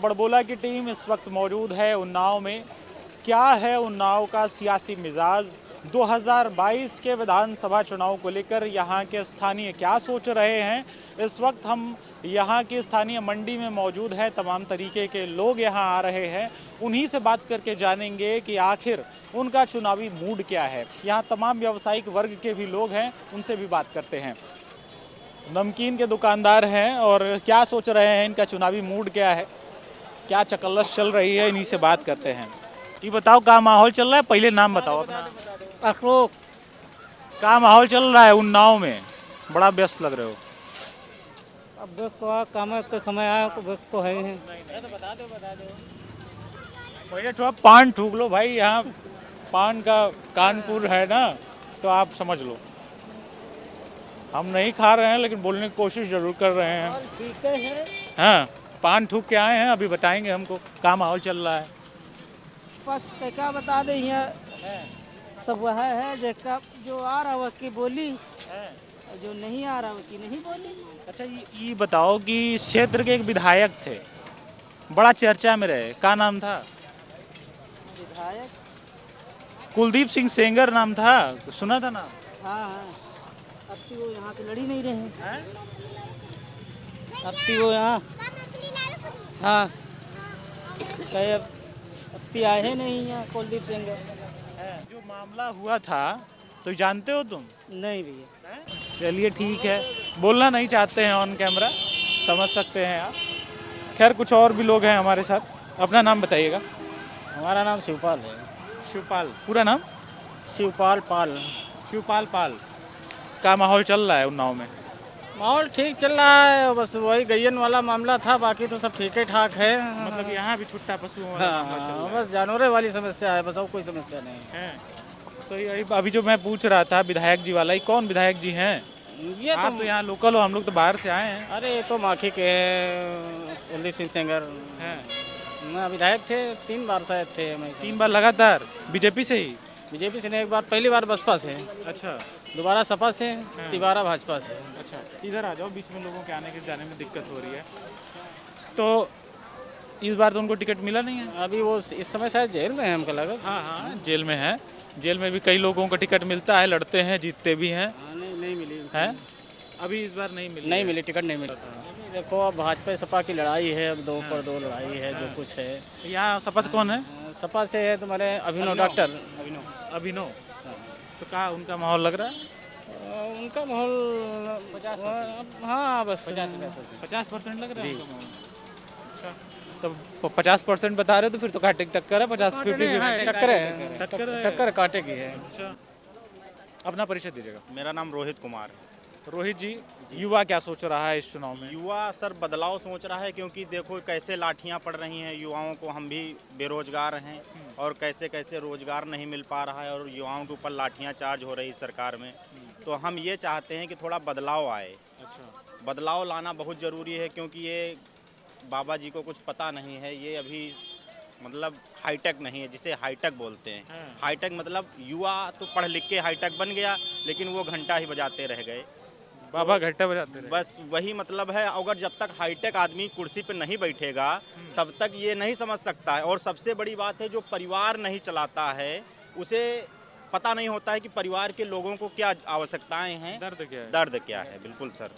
बड़बोला की टीम इस वक्त मौजूद है उन्नाव में। क्या है उन्नाव का सियासी मिजाज? 2022 के विधानसभा चुनाव को लेकर यहाँ के स्थानीय क्या सोच रहे हैं? इस वक्त हम यहाँ की स्थानीय मंडी में मौजूद है। तमाम तरीके के लोग यहाँ आ रहे हैं। उन्हीं से बात करके जानेंगे कि आखिर उनका चुनावी मूड क्या है। यहाँ तमाम व्यावसायिक वर्ग के भी लोग हैं, उनसे भी बात करते हैं। नमकीन के दुकानदार हैं और क्या सोच रहे हैं, इनका चुनावी मूड क्या है, क्या चकल्लस चल रही है, इन्हीं से बात करते हैं। ये बताओ क्या माहौल चल रहा है? पहले नाम बताओ अपना। अखरोट क्या माहौल चल रहा है उन्नाव में? बड़ा व्यस्त लग रहे हो। अब देखो काम के समय आया तो व्यस्त तो है ही हैं। पहले थोड़ा पान ठूक लो भाई, यहाँ पान का कानपुर है ना, तो आप समझ लो। हम नहीं खा रहे हैं लेकिन बोलने की कोशिश जरूर कर रहे हैं। ठीक है, हाँ, पान ठूक के आए हैं, अभी बताएंगे हमको क्या माहौल चल रहा है। पक्ष का क्या बता दें, यहाँ सब वह है जिसका जो आ रहा वह की बोली और जो नहीं आ रहा वह की नहीं बोली। अच्छा, ये बताओ कि इस क्षेत्र के एक विधायक थे, बड़ा चर्चा में रहे, क्या नाम था? विधायक कुलदीप सिंह सेंगर नाम था, सुना था ना? हाँ हाँ, अब तो वो यहाँ से लड़ी नहीं रहे हैं। अब तो वो यहाँ हाँ कहे अब तो आए हैं नहीं यहाँ कुलदीप सिंह। जो मामला हुआ था तो जानते हो तुम? नहीं भैया। चलिए ठीक है, बोलना नहीं चाहते हैं ऑन कैमरा, समझ सकते हैं आप। खैर, कुछ और भी लोग हैं हमारे साथ। अपना नाम बताइएगा। हमारा नाम शिवपाल है। शिवपाल, पूरा नाम? शिवपाल पाल। शिवपाल पाल। क्या माहौल चल रहा है उन्नाव में? माहौल ठीक चल रहा है, बस वही गैयन वाला मामला था, बाकी तो सब ठीक ही ठाक है। मतलब यहाँ भी छुट्टा पशुओं वाला मामला चल रहा है। बस जानवरों वाली समस्या है, बस और कोई समस्या नहीं है। तो यही अभी जो मैं पूछ रहा था विधायक जी वाला, ये कौन विधायक जी हैं? ये आप तो यहाँ लोकल हो, हम लोग तो बाहर से आए हैं। अरे ये तो माखी के हैं, कुलदीप सिंह सेंगर हैं। विधायक थे, 3 बार शायद थे। 3 बार लगातार बीजेपी से ही? बीजेपी से नहीं, एक बार पहली बार बसपा से, अच्छा, दोबारा सपा से, तिबारा भाजपा से। अच्छा, इधर आ जाओ, बीच में लोगों के आने के जाने में दिक्कत हो रही है। तो इस बार तो उनको टिकट मिला नहीं है। अभी वो इस समय शायद जेल में है, हमको लगा। हाँ हाँ, जेल में है। जेल में भी कई लोगों को टिकट मिलता है, लड़ते हैं, जीतते भी हैं। नहीं मिली है, अभी इस बार नहीं मिली। नहीं मिली, टिकट नहीं मिला। देखो अब भाजपा सपा की लड़ाई है, अब 2 पर 2 लड़ाई है, जो कुछ है। यहाँ सपा से कौन है? सपा से है तुम्हारे अभिनव, डॉक्टर अभिनव। तो क्या उनका माहौल लग रहा है? उनका माहौल 50%। हाँ बस 50% लग रहा है उनका माहौल। अच्छा, तो 50% बता रहे हो तो फिर तो काटे टक्कर है। 50-50 टक्कर काटे की है। अच्छा, अपना परिचय दीजिएगा। मेरा नाम रोहित कुमार है। रोहित जी, युवा क्या सोच रहा है इस चुनाव में? युवा सर बदलाव सोच रहा है, क्योंकि देखो कैसे लाठियां पड़ रही हैं युवाओं को। हम भी बेरोजगार हैं और कैसे कैसे रोजगार नहीं मिल पा रहा है और युवाओं के ऊपर लाठियां चार्ज हो रही सरकार में। तो हम ये चाहते हैं कि थोड़ा बदलाव आए। अच्छा, बदलाव लाना बहुत ज़रूरी है, क्योंकि ये बाबा जी को कुछ पता नहीं है। ये अभी मतलब हाईटेक नहीं है, जिसे हाईटेक बोलते हैं। हाईटेक मतलब युवा तो पढ़ लिख के हाईटेक बन गया, लेकिन वो घंटा ही बजाते रह गए। बाबा घंटा बजाते रहे। बस वही मतलब है। अगर जब तक हाईटेक आदमी कुर्सी पे नहीं बैठेगा तब तक ये नहीं समझ सकता है। और सबसे बड़ी बात है, जो परिवार नहीं चलाता है उसे पता नहीं होता है कि परिवार के लोगों को क्या आवश्यकताएं हैं, दर्द क्या है। बिल्कुल सर।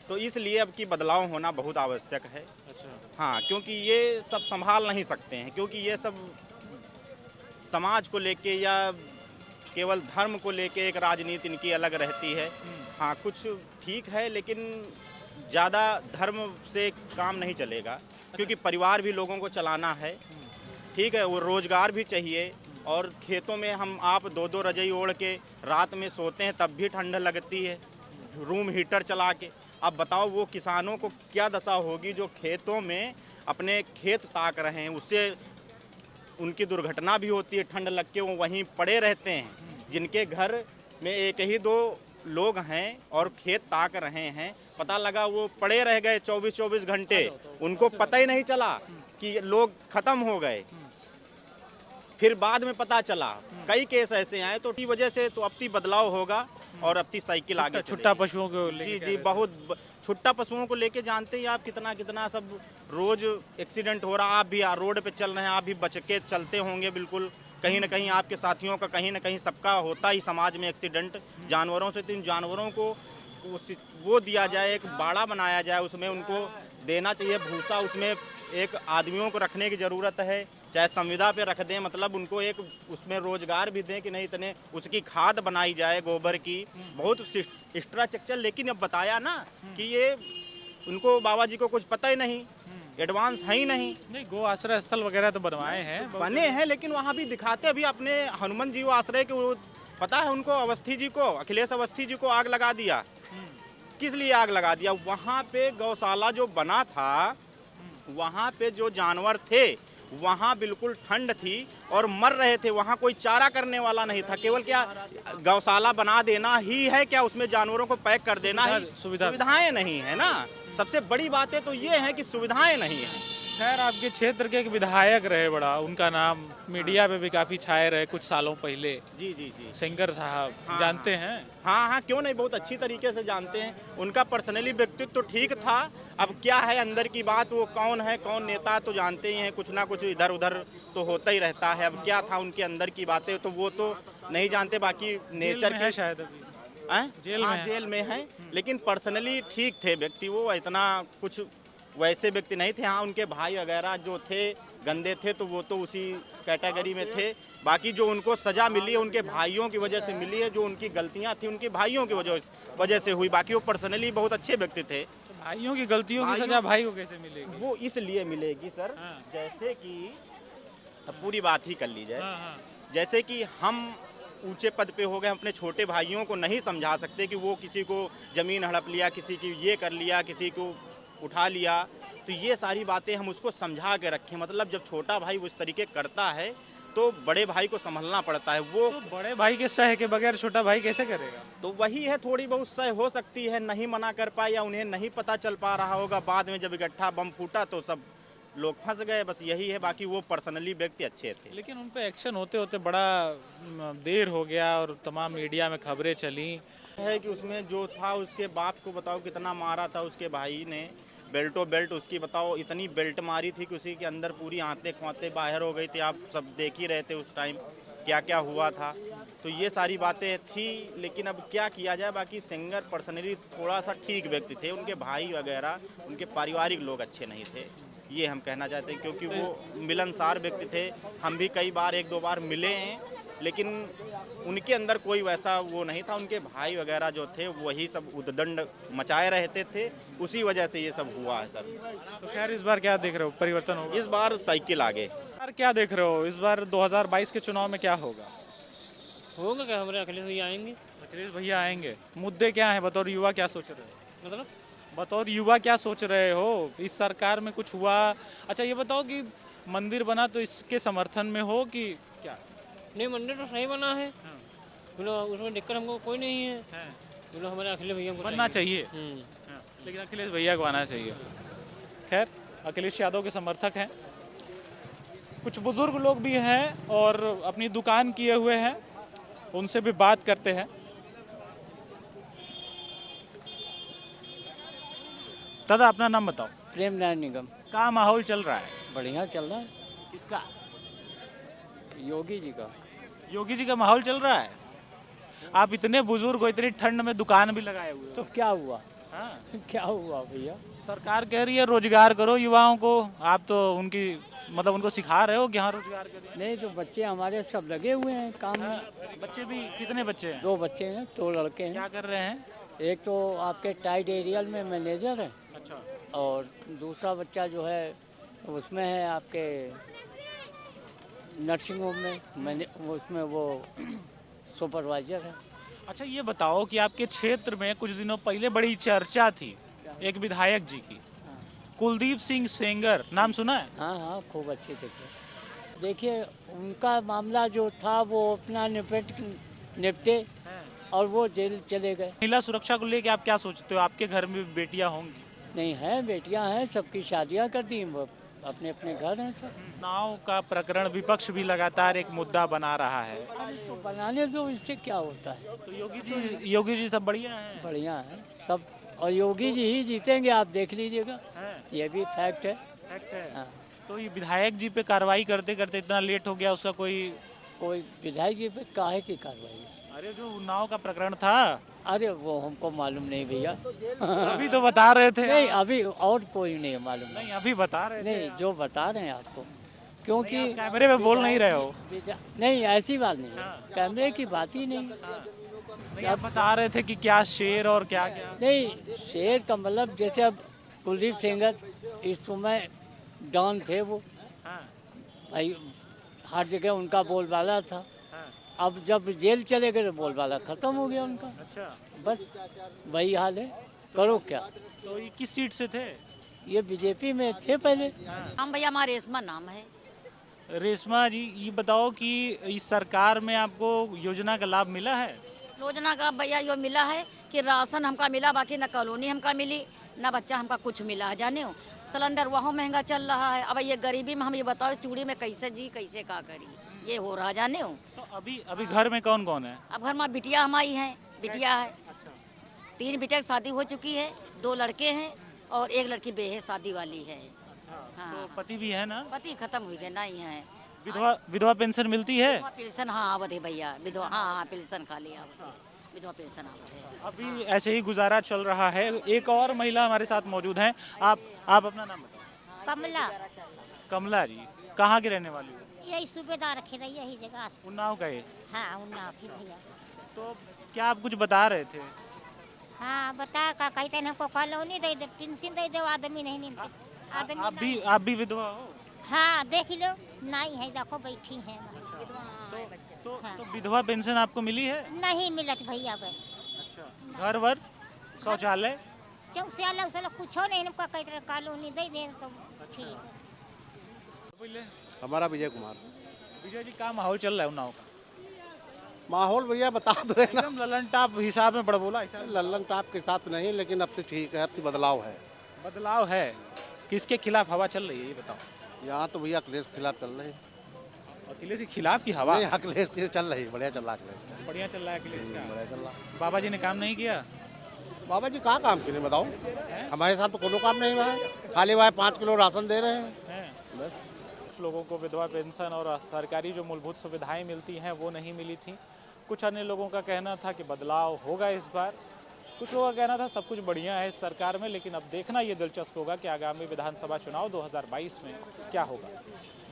तो इसलिए अब की बदलाव होना बहुत आवश्यक है। अच्छा, हाँ, क्योंकि ये सब संभाल नहीं सकते हैं, क्योंकि ये सब समाज को लेके या केवल धर्म को लेके एक राजनीति इनकी अलग रहती है। हाँ, कुछ ठीक है, लेकिन ज़्यादा धर्म से काम नहीं चलेगा, क्योंकि परिवार भी लोगों को चलाना है। ठीक है, वो रोज़गार भी चाहिए। और खेतों में हम आप 2-2 रजाई ओढ़ के रात में सोते हैं तब भी ठंड लगती है, रूम हीटर चला के। अब बताओ वो किसानों को क्या दशा होगी जो खेतों में अपने खेत ताक रहे हैं, उससे उनकी दुर्घटना भी होती है। ठंड लग के वो वहीं पड़े रहते हैं। जिनके घर में 1 ही 2 लोग हैं और खेत ताक रहे हैं, पता लगा वो पड़े रह गए 24-24 घंटे, उनको पता ही नहीं चला कि लोग ख़त्म हो गए। फिर बाद में पता चला। कई केस ऐसे आए, तो की वजह से तो अब बदलाव होगा। और अपनी साइकिल आगे छुट्टा पशुओं को जी लेके जी बहुत छुट्टा पशुओं को लेके जानते ही आप कितना कितना सब रोज एक्सीडेंट हो रहा। आप भी रोड पे चल रहे हैं, आप भी बच के चलते होंगे बिल्कुल। कहीं ना कहीं आपके साथियों का कहीं ना कहीं सबका होता ही समाज में एक्सीडेंट जानवरों से। तो इन जानवरों को वो दिया जाए, एक बाड़ा बनाया जाए, उसमें उनको देना चाहिए भूसा। उसमें एक आदमियों को रखने की ज़रूरत है, चाहे संविदा पे रख दें, मतलब उनको एक उसमें रोजगार भी दें कि नहीं इतने उसकी खाद बनाई जाए गोबर की, बहुत स्ट्रक्चर। लेकिन अब बताया ना कि ये उनको बाबा जी को कुछ पता ही नहीं, एडवांस है ही नहीं। गो आश्रय स्थल वगैरह तो बनवाए हैं, बने हैं, लेकिन वहाँ भी दिखाते अभी अपने हनुमान जी आश्रय के। वो पता है उनको, अवस्थी जी को, अखिलेश अवस्थी जी को आग लगा दिया। किस लिए आग लगा दिया? वहाँ पे गौशाला जो बना था, वहाँ पे जो जानवर थे वहाँ बिल्कुल ठंड थी और मर रहे थे। वहाँ कोई चारा करने वाला नहीं था। केवल क्या गौशाला बना देना ही है क्या? उसमें जानवरों को पैक कर देना ही? सुविधाएं नहीं है ना। सबसे बड़ी बातें तो ये है कि सुविधाएं नहीं है। खैर, आपके क्षेत्र के एक विधायक रहे बड़ा, उनका नाम मीडिया पे भी काफी छाए रहे कुछ सालों पहले। जी जी जी, सेंगर साहब, हाँ, जानते हैं? हाँ हाँ, क्यों नहीं, बहुत अच्छी तरीके से जानते हैं। उनका पर्सनली व्यक्तित्व तो ठीक था। अब क्या है अंदर की बात, वो कौन है कौन नेता तो जानते ही हैं। कुछ ना कुछ इधर उधर तो होता ही रहता है। अब क्या था उनके अंदर की बातें तो वो तो नहीं जानते। बाकी नेचर है शायद अभी जेल में है, लेकिन पर्सनली ठीक थे व्यक्ति। वो इतना कुछ वैसे व्यक्ति नहीं थे। हाँ, उनके भाई वगैरह जो थे गंदे थे, तो वो तो उसी कैटेगरी में थे। बाकी जो उनको सज़ा मिली है उनके भाइयों की वजह से मिली है। जो उनकी गलतियां थी उनके भाइयों की वजह से हुई। बाकी वो पर्सनली बहुत अच्छे व्यक्ति थे। तो भाइयों की गलतियों की सजा भाई को कैसे मिलेगी? वो इसलिए मिलेगी सर, जैसे कि पूरी बात ही कर ली जाए। जैसे कि हम ऊंचे पद पे हो गए, अपने छोटे भाइयों को नहीं समझा सकते कि वो किसी को ज़मीन हड़प लिया, किसी की ये कर लिया, किसी को उठा लिया। तो ये सारी बातें हम उसको समझा के रखें। मतलब जब छोटा भाई उस तरीके करता है तो बड़े भाई को संभलना पड़ता है। वो तो बड़े भाई के सह के बगैर छोटा भाई कैसे करेगा? तो वही है, थोड़ी बहुत सह हो सकती है, नहीं मना कर पाए या उन्हें नहीं पता चल पा रहा होगा। बाद में जब इकट्ठा बम फूटा तो सब लोग फंस गए, बस यही है। बाकी वो पर्सनली व्यक्ति अच्छे थे। लेकिन उन पे एक्शन होते होते बड़ा देर हो गया और तमाम मीडिया में खबरें चली है कि उसमें जो था उसके बाप को बताओ कितना मारा था उसके भाई ने, बेल्टो बेल्ट उसकी बताओ इतनी बेल्ट मारी थी कि उसी के अंदर पूरी आंतें ख्वातें बाहर हो गई थी। आप सब देख ही रहे थे उस टाइम क्या क्या हुआ था। तो ये सारी बातें थी, लेकिन अब क्या किया जाए। बाकी सिंगर पर्सनली थोड़ा सा ठीक व्यक्ति थे। उनके भाई वगैरह उनके पारिवारिक लोग अच्छे नहीं थे, ये हम कहना चाहते हैं। क्योंकि वो मिलनसार व्यक्ति थे। हम भी कई बार एक दो बार मिले हैं, लेकिन उनके अंदर कोई वैसा वो नहीं था। उनके भाई वगैरह जो थे वही सब उद्दंड मचाए रहते थे, उसी वजह से ये सब हुआ है सर। तो खैर, इस बार क्या देख रहे हो, परिवर्तन होगा? इस बार साइकिल आगे। यार क्या देख रहे हो, इस बार 2022 के चुनाव में क्या होगा? होगा क्या, हमारे अखिलेश भैया आएंगे। अखिलेश भैया आएंगे। मुद्दे क्या हैं, बतौर युवा क्या सोच रहे हो? मतलब बतौर युवा क्या सोच रहे हो? इस सरकार में कुछ हुआ? अच्छा ये बताओ कि मंदिर बना तो इसके समर्थन में हो कि क्या? नहीं, मंदिर तो सही बना है, उसमें दिक्कत हमको कोई नहीं है। हमारे अखिलेश भैया को बनना चाहिए, लेकिन अखिलेश भैया को आना चाहिए। खैर, अखिलेश यादव के समर्थक हैं, कुछ बुजुर्ग लोग भी हैं और अपनी दुकान किए हुए हैं, उनसे भी बात करते हैं। दादा अपना नाम बताओ। प्रेम नारायण निगम। क्या माहौल चल रहा है? बढ़िया चल रहा है। किसका? योगी जी का। योगी जी का माहौल चल रहा है। आप इतने बुजुर्ग हो, इतनी ठंड में दुकान भी लगाए हुए हो। तो क्या हुआ? हाँ? क्या हुआ भैया? सरकार कह रही है रोजगार करो युवाओं को, आप तो उनकी मतलब उनको सिखा रहे हो कि हाँ रोजगार करें। नहीं, तो बच्चे हमारे सब लगे हुए हैं काम में। बच्चे भी? कितने बच्चे हैं? 2 बच्चे हैं, 2 लड़के हैं। क्या कर रहे हैं? एक तो आपके टाइड एरियल में मैनेजर है। अच्छा। और दूसरा बच्चा जो है उसमें है आपके नर्सिंग होम में, उसमें वो सुपरवाइजर है। अच्छा ये बताओ कि आपके क्षेत्र में कुछ दिनों पहले बड़ी चर्चा थी एक विधायक जी की, कुलदीप सिंह सेंगर, नाम सुना है? हाँ हाँ, खूब अच्छे थे। देखिए, उनका मामला जो था वो अपना निपटे और वो जेल चले गए। महिला सुरक्षा को लेकर आप क्या सोचते हो? आपके घर में बेटियां होंगी? नहीं है, बेटियां हैं, सबकी शादियां कर दी। अपने अपने घर हैं सब। चुनाव का प्रकरण विपक्ष भी लगातार एक मुद्दा बना रहा है। अरे तो बनाने दो, इससे क्या होता है। तो योगी जी सब बढ़िया हैं। बढ़िया है सब, और योगी जी ही जीतेंगे, आप देख लीजिएगा, हैं? ये भी फैक्ट है। फैक्ट है। हाँ। तो ये विधायक जी पे कार्रवाई करते करते इतना लेट हो गया, उसका कोई? कोई विधायक जी पे काहे की कार्रवाई? अरे जो उन्नाव का प्रकरण था, अरे वो हमको मालूम नहीं भैया। अभी तो बता रहे थे। नहीं अभी और कोई नहीं मालूम। नहीं अभी बता रहे थे। नहीं जो बता रहे हैं आपको, क्योंकि नहीं, आप कैमरे में बोल नहीं रहे हो। नहीं ऐसी बात नहीं है, हाँ। कैमरे की बात ही नहीं। नहीं आप बता रहे थे कि क्या शेर और क्या क्या। नहीं शेर का मतलब जैसे अब कुलदीप सेंगर इस समय डॉन थे, वो हाँ, भाई हर जगह उनका बोलबाला था। हाँ, अब जब जेल चले गए तो बोलबाला खत्म हो गया उनका, अच्छा। बस वही हाल है, करो क्या। तो ये किस सीट से थे? ये बीजेपी में थे पहले। हम भैया हमारे रेशमा नाम है। रेशमा जी ये बताओ कि इस सरकार में आपको योजना का लाभ मिला है? योजना का भैया यो मिला है कि राशन हमका मिला, बाकी न कॉलोनी हमका मिली, न बच्चा हमका कुछ मिला है। जाने हो सिलेंडर वहाँ महंगा चल रहा है। अब ये गरीबी में हम ये बताओ चूड़ी में कैसे जी कैसे का करी, ये हो रहा। जाने हो तो अभी घर में कौन कौन है? अब घर में बिटिया हमारी है, बिटिया है, 3 बिटिया की शादी हो चुकी है, 2 लड़के हैं और 1 लड़की बेहे शादी वाली है। तो हाँ पति भी है ना? पति खत्म हो गए, नहीं है। विधवा पेंशन मिलती है? विधवा पेंशन हाँ आवत है भैया, विधवा हाँ पेंशन खाली आवत है, विधवा पेंशन आवत है। अभी ऐसे ही गुजारा चल रहा है। एक और महिला हमारे साथ मौजूद हैं। आप अपना नाम बताओ। कमला, कमला जी कहाँ के रहने वाली हो? यही सूबेदार रखे रही, यही जगह से। उन्नाव का ये? हाँ उन्नाव की भैया। तो क्या आप कुछ बता रहे थे? हाँ बता का कहते हैं हमको कॉलोनी दे दे, पेंशन दे दे, आदमी नहीं मिलते। आदमी आप भी विधवा हो? हाँ देख लो, नहीं है, देखो बैठी है। तो हाँ। तो विधवा पेंशन आपको मिली है? नहीं मिलत भैया बे, अच्छा। घर वर शौचालय? चौसियाला उसाला कुछो नहीं, हमको कहते हैं कॉलोनी दे दे तो ठीक। हमारा विजय कुमार। विजय जी क्या माहौल चल रहा है उन्नाव का? माहौल भैया बता दो रहे ना, एकदम ललन टाप हिसाब में पड़ बोला ऐसा। लल्लन टाप के साथ नहीं, लेकिन अब तो ठीक है, अब तो बदलाव है। बदलाव है। किसके खिलाफ हवा चल रही है ये बताओ? यहाँ तो भैया अखिलेश के खिलाफ चल रहे हैं। अखिलेश के खिलाफ की हवा? नहीं, अखिलेश के चल रही है, बढ़िया चल रहा है अखिलेश का। बढ़िया चल रहा है अखिलेश का। बढ़िया चल रहा। बाबा जी ने काम नहीं किया? बाबा जी कहाँ काम किए बताओ, हमारे साथ तो कोनो काम नहीं हुआ है, खाली वह 5 किलो राशन दे रहे हैं बस। कुछ लोगों को विधवा पेंशन और सरकारी जो मूलभूत सुविधाएं मिलती हैं वो नहीं मिली थी। कुछ अन्य लोगों का कहना था कि बदलाव होगा इस बार। कुछ लोगों का कहना था सब कुछ बढ़िया है इस सरकार में। लेकिन अब देखना ये दिलचस्प होगा कि आगामी विधानसभा चुनाव 2022 में क्या होगा।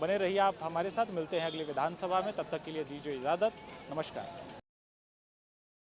बने रहिए आप हमारे साथ, मिलते हैं अगली विधानसभा में। तब तक के लिए दीजिए इजाज़त, नमस्कार।